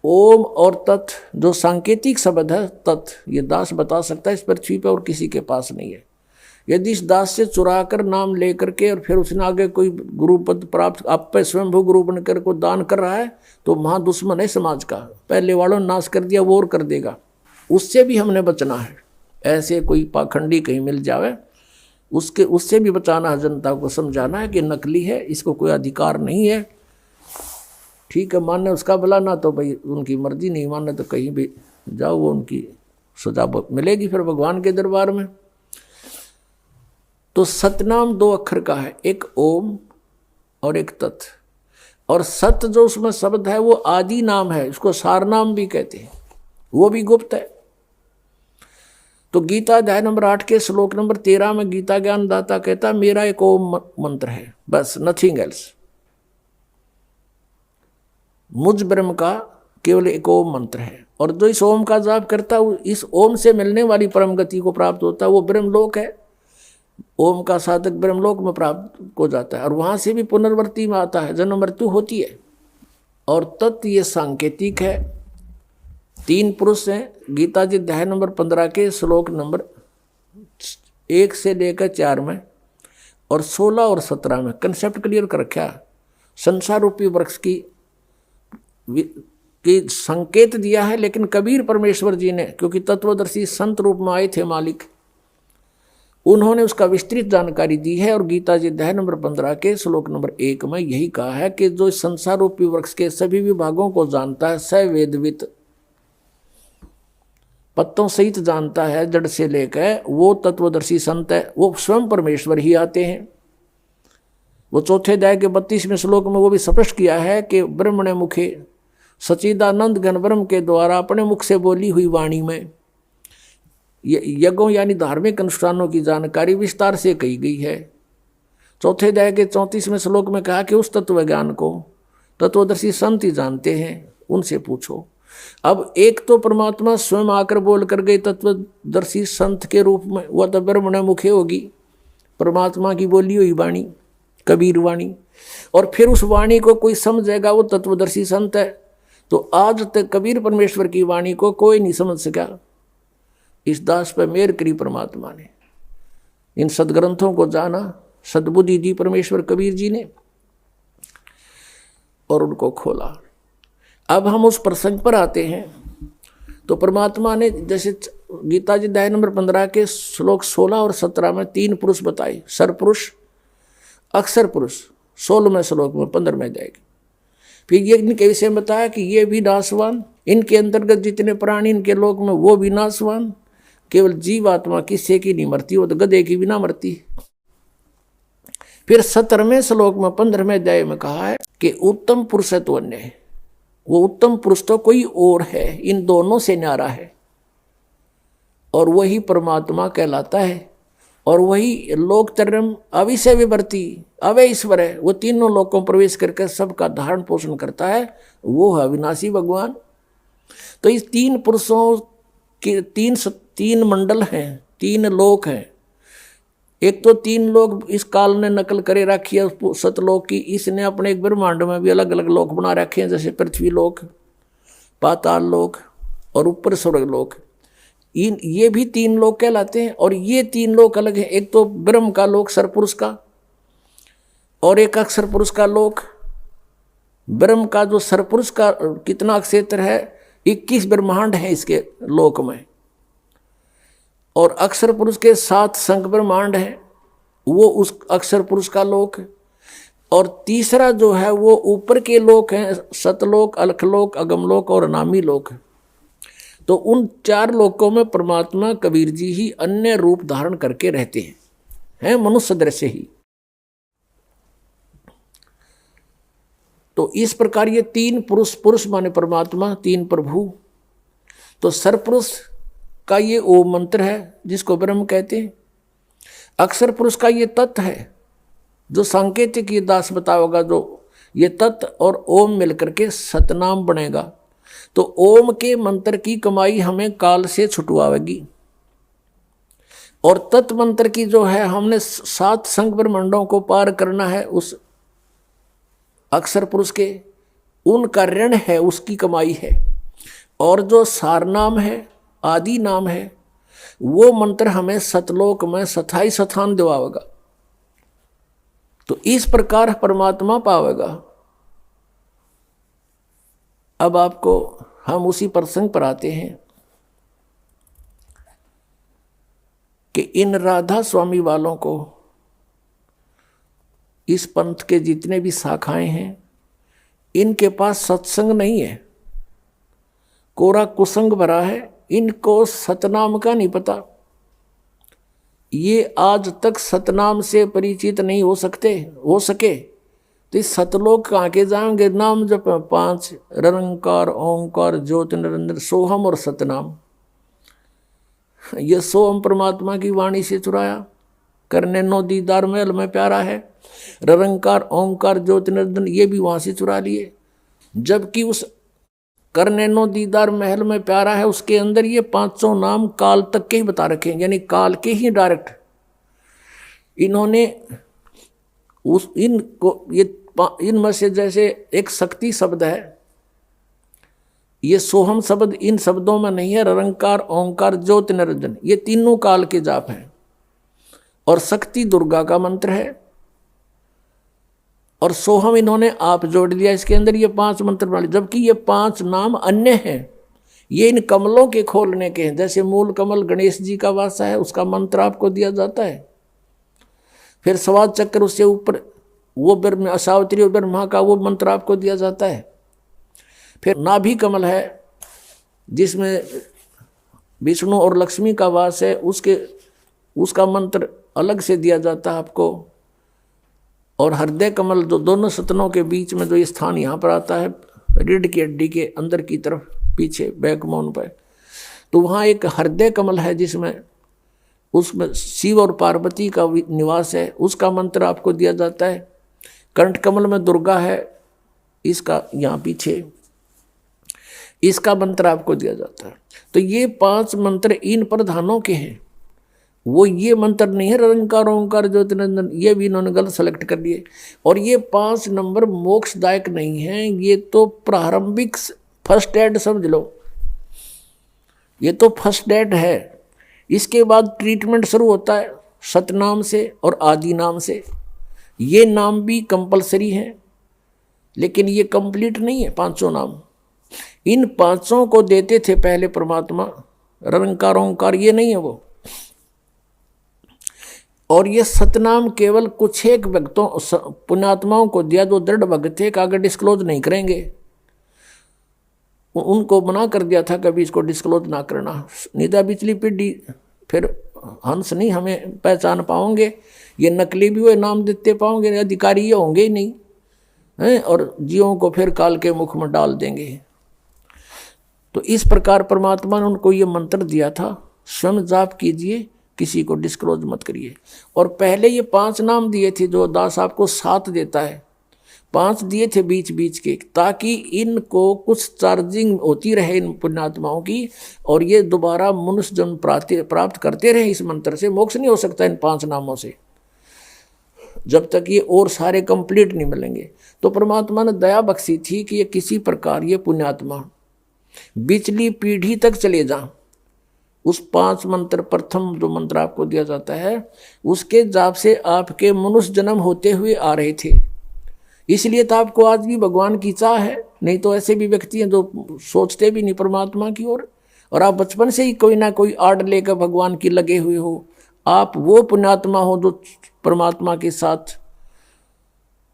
ओम और तत् जो सांकेतिक शब्द है, तत् ये दास बता सकता है इस पृथ्वी पर, और किसी के पास नहीं है। यदि इस दास से चुरा कर नाम लेकर के और फिर उसने आगे कोई गुरु पद प्राप्त आप पे स्वयंभू गुरु बनकर को दान कर रहा है तो महा दुश्मन है समाज का। पहले वालों ने नाश कर दिया, वो और कर देगा। उससे भी हमने बचना है। ऐसे कोई पाखंडी कहीं मिल जावे उससे भी बचाना है। जनता को समझाना है कि नकली है, इसको कोई अधिकार नहीं है। ठीक है, मानने उसका भला, ना तो भाई उनकी मर्जी, नहीं मानने तो कहीं भी जाओ, वो उनकी सजा मिलेगी फिर भगवान के दरबार में। तो सतनाम 2 अक्षर का है, एक ओम और एक तत्। और सत जो उसमें शब्द है वो आदि नाम है, इसको सार नाम भी कहते हैं, वो भी गुप्त है। तो गीता अध्याय नंबर 8 के श्लोक नंबर 13 में गीता ज्ञान दाता कहता मेरा एक ओम मंत्र है, बस, नथिंग एल्स। मुझ ब्रह्म का केवल एक ओम मंत्र है, और जो इस ओम का जाप करता है इस ओम से मिलने वाली परम गति को प्राप्त होता है, वो ब्रह्मलोक है। ओम का साधक ब्रह्मलोक में प्राप्त हो जाता है, और वहां से भी पुनर्वृत्ति में आता है, जन्म मृत्यु होती है। और तत् ये सांकेतिक है। 3 पुरुष हैं गीता जी अध्याय नंबर 15 के श्लोक नंबर 1 से लेकर 4 में और 16 और 17 में कंसेप्ट क्लियर कर रखा। संसार रूपी वृक्ष की संकेत दिया है, लेकिन कबीर परमेश्वर जी ने, क्योंकि तत्वदर्शी संत रूप में आए थे मालिक, उन्होंने उसका विस्तृत जानकारी दी है। और गीता जी अध्याय नंबर 15 के श्लोक नंबर 1 में यही कहा है कि जो संसार रूपी वृक्ष के सभी विभागों को जानता है, स वेदवित, पत्तों सहित जानता है जड़ से लेकर, वो तत्वदर्शी संत है, वो स्वयं परमेश्वर ही आते हैं। वो चौथे अध्याय के 32वें श्लोक में वो भी स्पष्ट किया है कि ब्रह्मणे मुखे सच्चिदानंद घन ब्रह्म के द्वारा अपने मुख से बोली हुई वाणी में यज्ञों यानी धार्मिक अनुष्ठानों की जानकारी विस्तार से कही गई है। चौथे अध्याय के 34वें श्लोक में कहा कि उस तत्व ज्ञान को तत्वदर्शी संत ही जानते हैं, उनसे पूछो। अब एक तो परमात्मा स्वयं आकर बोल कर गए तत्वदर्शी संत के रूप में, वह तो ब्रह्मण मुखे होगी, परमात्मा की बोली हुई वाणी, कबीर वाणी। और फिर उस वाणी को कोई समझेगा, वो तत्वदर्शी संत है। तो आज तक कबीर परमेश्वर की वाणी को कोई नहीं समझ सका। इस दास पर मेहर करी परमात्मा ने, इन सदग्रंथों को जाना, सद्बुद्धि दी परमेश्वर कबीर जी ने, और उनको खोला। अब हम उस प्रसंग पर आते हैं। तो परमात्मा ने जैसे गीता जी अध्याय नंबर 15 के श्लोक 16 और 17 में 3 पुरुष बताए, सरपुरुष, अक्षर पुरुष 16वें श्लोक में 15वें जाएगी। फिर ये इनके विषय में बताया कि ये भी नाशवान, इनके अंतर्गत जितने प्राणी इनके लोक में वो भी नाशवान, केवल जीव आत्मा किससे की नहीं मरती, वो तो गधे की भी ना मरती। फिर 17वें श्लोक में 15वें अध्याय में कहा है कि उत्तम पुरुष है तो अन्य है। वो उत्तम पुरुष तो कोई और है, इन दोनों से न्यारा है, और वही परमात्मा कहलाता है। और वही लोकत्रयम अविषय विवर्ती अवय ईश्वर है, वो तीनों लोकों में प्रवेश करके सबका धारण पोषण करता है, वो है अविनाशी भगवान। तो इस 3 पुरुषों के 3 मंडल हैं, 3 लोक हैं। एक तो 3 लोक इस काल ने नकल करे रखी है सतलोक की, इसने अपने एक ब्रह्मांड में भी अलग अलग लोक बना रखे हैं, जैसे पृथ्वी लोक, पाताल लोक और ऊपर स्वर्ग लोक। ये भी 3 लोक कहलाते हैं। और ये 3 लोक अलग है, एक तो ब्रह्म का लोक सरपुरुष का, और एक अक्षर पुरुष का लोक। ब्रह्म का जो सरपुरुष का कितना क्षेत्र है, 21 ब्रह्मांड है इसके लोक में, और अक्षर पुरुष के 7 संग ब्रह्मांड है, वो उस अक्षर पुरुष का लोक है। और तीसरा जो है वो ऊपर के लोक हैं, सतलोक, अलखलोक, अगमलोक और अनामी लोक है। तो उन 4 लोकों में परमात्मा कबीर जी ही अन्य रूप धारण करके रहते हैं मनुष्य दृश्य ही। तो इस प्रकार ये 3 पुरुष माने परमात्मा, 3 प्रभु। तो सरपुरुष का ये ओम मंत्र है जिसको ब्रह्म कहते हैं। अक्षर पुरुष का ये तत्व है जो सांकेतिक ये दास बताओगा, जो ये तत्व और ओम मिलकर के सतनाम बनेगा। तो ओम के मंत्र की कमाई हमें काल से छुटवाएगी, और तत्व मंत्र की जो है हमने 7 संग ब्रह्मांडों को पार करना है उस अक्षर पुरुष के, उनका ऋण है, उसकी कमाई है। और जो सार नाम है, आदि नाम है, वो मंत्र हमें सतलोक में स्थायी स्थान दिवाएगा। तो इस प्रकार परमात्मा पावेगा। अब आपको हम उसी प्रसंग पर आते हैं कि इन राधा स्वामी वालों को, इस पंथ के जितने भी शाखाएं हैं, इनके पास सत्संग नहीं है, कोरा कुसंग भरा है। इनको सतनाम का नहीं पता, ये आज तक सतनाम से परिचित नहीं हो सके तो इस सतलोक कहाँ के जाएंगे। नाम जब 5 निरंकार, ओंकार, ज्योति, निरंजन, सोहम और सतनाम, ये सोहम परमात्मा की वाणी से चुराया, करने नो दीदार महल में प्यारा है। निरंकार, ओंकार, ज्योति, निरंजन ये भी वहां से चुरा लिए, जबकि उस करने नो दीदार महल में प्यारा है उसके अंदर ये 500 नाम काल तक के ही बता रखे हैं, यानी काल के ही डायरेक्ट इन्होंने उस इनको ये इनमें से जैसे एक शक्ति शब्द है, ये सोहम शब्द इन शब्दों में नहीं है। निरंकार, ओंकार, ज्योति, निरंजन ये तीनों काल के जाप हैं, और शक्ति दुर्गा का मंत्र है, और सोहम इन्होंने आप जोड़ दिया इसके अंदर, ये 5 मंत्र बना, जबकि ये 5 नाम अन्य हैं, ये इन कमलों के खोलने के हैं। जैसे मूल कमल गणेश जी का वासा है, उसका मंत्र आपको दिया जाता है। फिर स्वाद चक्र, उससे ऊपर वो ब्रह्म, सावित्री और ब्रह्मा का वो मंत्र आपको दिया जाता है। फिर नाभि कमल है जिसमें विष्णु और लक्ष्मी का वास है, उसका मंत्र अलग से दिया जाता है आपको। और हृदय कमल जो दोनों सतनों के बीच में जो ये स्थान यहाँ पर आता है, रीढ़ की हड्डी के अंदर की तरफ पीछे बैकबोन पर, तो वहाँ एक हृदय कमल है जिसमें उसमें शिव और पार्वती का निवास है, उसका मंत्र आपको दिया जाता है। कंठ कमल में दुर्गा है, इसका यहाँ पीछे इसका मंत्र आपको दिया जाता है। तो ये 5 मंत्र इन प्रधानों के हैं, वो ये मंत्र नहीं है निरंकार, ओंकार, ज्योति, निरंजन, ये भी इन्होंने गलत सेलेक्ट कर लिए। और ये 5 नंबर मोक्षदायक नहीं है, ये तो प्रारंभिक फर्स्ट एड समझ लो, ये तो फर्स्ट एड है। इसके बाद ट्रीटमेंट शुरू होता है सतनाम से और आदि नाम से। ये नाम भी कंपलसरी हैं, लेकिन ये कंप्लीट नहीं है 500 नाम। इन 500 को देते थे पहले परमात्मा, निरंकार, ओंकार ये नहीं है वो। और ये सतनाम केवल कुछ एक भक्तों पुण्यात्माओं को दिया जो दृढ़ भक्त थे, अगर डिस्क्लोज नहीं करेंगे, उनको मना कर दिया था कभी इसको डिस्क्लोज ना करना। निदा बिचली पीढ़ी फिर हंस नहीं हमें पहचान पाओगे, ये नकली भी हुए नाम देते पाओगे, अधिकारी ये होंगे ही नहीं हैं, और जीवों को फिर काल के मुख में डाल देंगे। तो इस प्रकार परमात्मा ने उनको ये मंत्र दिया था, स्वयं जाप कीजिए, किसी को डिस्क्लोज मत करिए। और पहले ये 5 नाम दिए थे, जो दास आपको 7 देता है, 5 दिए थे बीच बीच के, ताकि इनको कुछ चार्जिंग होती रहे इन पुण्यात्माओं की, और ये दोबारा मनुष्य जन्म प्राप्त करते रहे इस मंत्र से। मोक्ष नहीं हो सकता इन 5 नामों से जब तक ये और सारे कंप्लीट नहीं मिलेंगे। तो परमात्मा ने दया बख्शी थी कि ये किसी प्रकार ये पुण्यात्मा बिचली पीढ़ी तक चले जाएं। उस 5 मंत्र, प्रथम जो मंत्र आपको दिया जाता है उसके जाप से आपके मनुष्य जन्म होते हुए आ रहे थे। इसलिए तो आपको आज भी भगवान की चाह है। नहीं तो ऐसे भी व्यक्ति हैं जो सोचते भी नहीं परमात्मा की ओर, और आप बचपन से ही कोई ना कोई आड़ लेकर भगवान की लगे हुए हो। आप वो पुण्यात्मा हो जो परमात्मा के साथ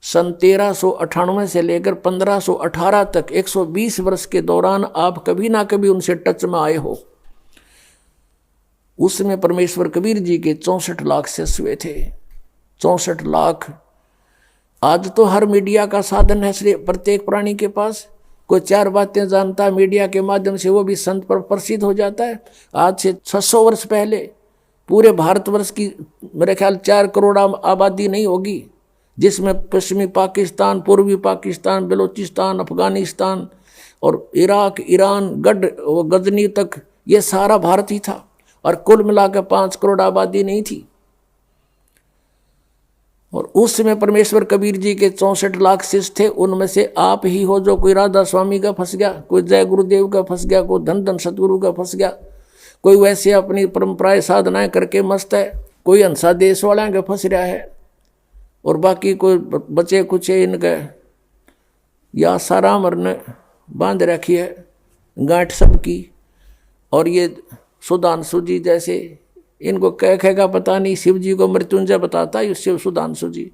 सन 1398 से लेकर 1518 तक 120 वर्ष के दौरान आप कभी ना कभी उनसे टच में आए हो। उसमें परमेश्वर कबीर जी के 64 लाख शिष्य हुए थे। 64 लाख। आज तो हर मीडिया का साधन है प्रत्येक प्राणी के पास। कोई 4 बातें जानता है मीडिया के माध्यम से, वो भी संत पर प्रसिद्ध हो जाता है। आज से 600 वर्ष पहले पूरे भारतवर्ष की मेरे ख्याल 4 करोड़ आबादी नहीं होगी, जिसमें पश्चिमी पाकिस्तान, पूर्वी पाकिस्तान, बलूचिस्तान, अफगानिस्तान और इराक, ईरान, गजनी तक ये सारा भारत ही था, और कुल मिलाकर 5 करोड़ आबादी नहीं थी। और उस समय परमेश्वर कबीर जी के 64 लाख शिष्य थे। उनमें से आप ही हो जो कोई राधा स्वामी का फंस गया, कोई जय गुरुदेव का फंस गया, कोई धन धन सतगुरु का फंस गया, कोई वैसे अपनी परंपराएं साधनाएं करके मस्त है, कोई हंसा देश वाला का फंस रहा है, और बाकी कोई बचे कुछ इनके या सारामर ने बांध रखी है गांठ सबकी। और ये सुधांशु जी जैसे, इनको कह का पता नहीं, शिव जी को मृत्युंजय बताता है शिव सुधांशु जी,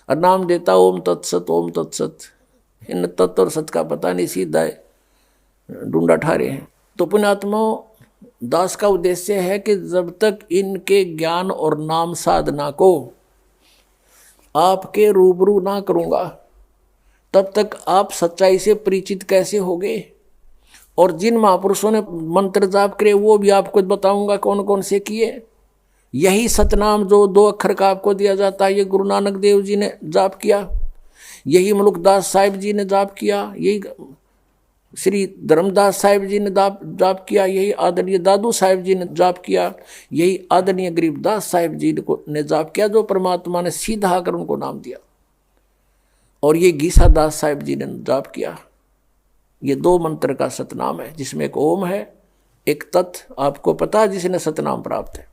और नाम देता ओम तत्सत ओम तत्सत। इन तत्व और सत का पता नहीं, सीधा ढूंढा ठारे हैं। तो पुण्यात्माओं, दास का उद्देश्य है कि जब तक इनके ज्ञान और नाम साधना को आपके रूबरू ना करूँगा तब तक आप सच्चाई से परिचित कैसे होगे। और जिन महापुरुषों ने मंत्र जाप करे वो भी आपको बताऊंगा कौन कौन से किए। यही सतनाम जो 2 अक्षर का आपको दिया जाता है, ये गुरु नानक देव जी ने जाप किया, यही मुल्कदास साहिब जी ने जाप किया, यही श्री धर्मदास साहिब जी ने जाप किया, यही आदरणीय दादू साहिब जी ने जाप किया, यही आदरणीय गरीबदास साहिब जी ने जाप किया, जो परमात्मा ने सीधा आकर उनको नाम दिया। और ये गीसा दास साहिब जी ने जाप किया। ये 2 मंत्र का सतनाम है, जिसमें एक ओम है, एक तत्। आपको पता है जिसने सतनाम प्राप्त है।